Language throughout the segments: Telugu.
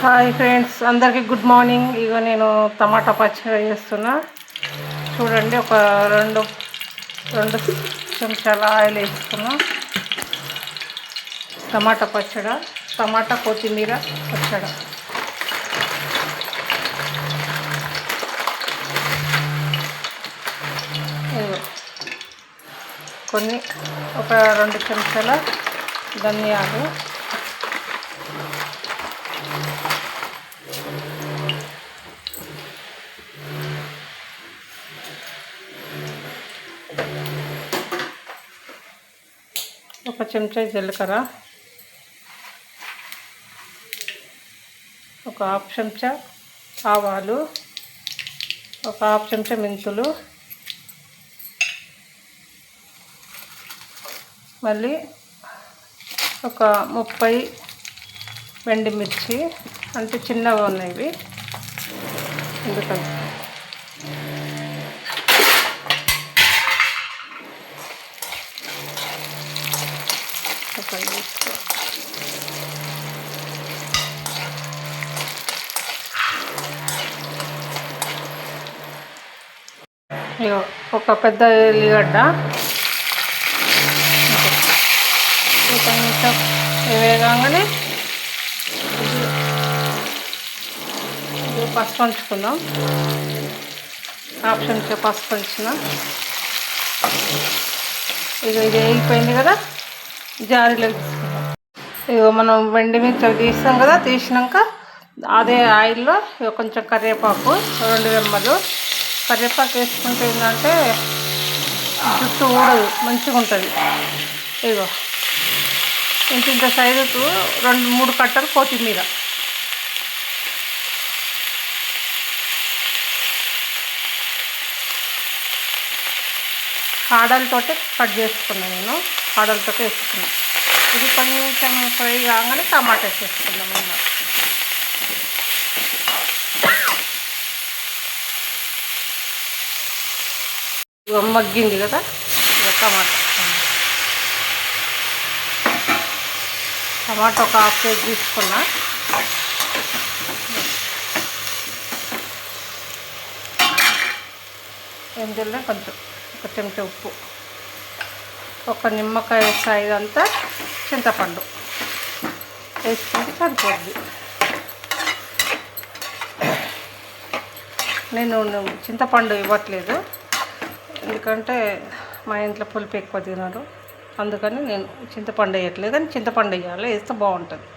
హాయ్ ఫ్రెండ్స్, అందరికీ గుడ్ మార్నింగ్. ఇగో నేను టమాటా పచ్చడి చేస్తున్నా. చూడండి, ఒక రెండు చెంచాల ఆయిల్ వేసుకున్నా. టమాటా పచ్చడి, టమాటా కొత్తిమీర పచ్చడి. కొన్ని ఒక 2 చెంచాల ధనియాలు, ఒక చెంచా జీలకర్ర, ఒక హాఫ్ చెంచా ఆవాలు, ఒక హాఫ్ చెంచా మెంతులు, మళ్ళీ ఒక 30 ఎండుమిర్చి, అంటే చిన్నగా ఉన్నాయి ఎందుకంటే ఒక పెద్ద ఎల్లిగడ్డ కొంచెం వేగంగానే పసుపు పంచుకుందాం. హాఫ్ చెంచా పసుపు పంచిన. ఇది వేగిపోయింది కదా, జారీలో తీసుకుందాం. ఇగో మనం ఎండుమిర్చి తీస్తాం కదా, తీసినాక అదే ఆయిల్లో కొంచెం కరివేపాకు, 2 రెమ్మలు కరివేపాకు వేసుకుంటే ఏంటంటే జుట్టు ఊడదు, మంచిగా ఉంటుంది. ఇగో ఇంత సైజుకు 2-3 కట్టలు కొత్తిమీర, కాడలతోటి కట్ చేసుకున్నాను నేను, కాడలతో వేసుకున్నాను. ఇది కొంచెం ఫ్రై కాగానే టమాటా వేసేసుకుందాం అన్నమాట. మగ్గింది కదా టమాటా ఒక హాఫ్ కేజీ తీసుకున్నా. ఇందులో కొంచెం ఒక చెంచా ఉప్పు, ఒక నిమ్మకాయ సైజ్ అంతా చింతపండు వేసుకుంటే సరిపోద్ది. నేను చింతపండు ఇవ్వట్లేదు, ఎందుకంటే మా ఇంట్లో పులుపు ఎక్కువ తినరు, అందుకని నేను చింతపండు వేయట్లేదు. కానీ చింతపండు వేయాలి, వేస్తే బాగుంటుంది.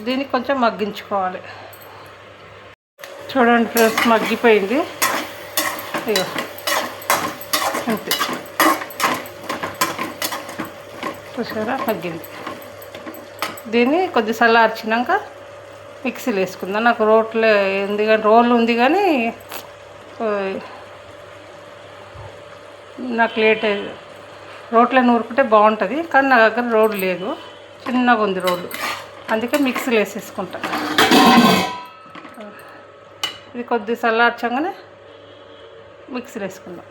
దీన్ని కొంచెం మగ్గించుకోవాలి. చూడండి ఫ్రెండ్స్, మగ్గిపోయింది. ఇగో అంతే, చూసారా మగ్గింది. దీన్ని కొద్ది చల్లార్చినాక మిక్సీలో వేసుకుందాం. నాకు రోట్లో ఉంది కానీ రోల్ ఉంది, కానీ నాకు లేట్ అయ్యింది. రోట్లో నూరుకుంటే బాగుంటుంది, కానీ నా దగ్గర రోడ్ లేదు, చిన్నగా ఉంది రోడ్డు, అందుకే మిక్సీలో వేసేసుకుంటా. ఇది కొద్ది చల్లార్చగానే మిక్సీలో వేసుకుందాం.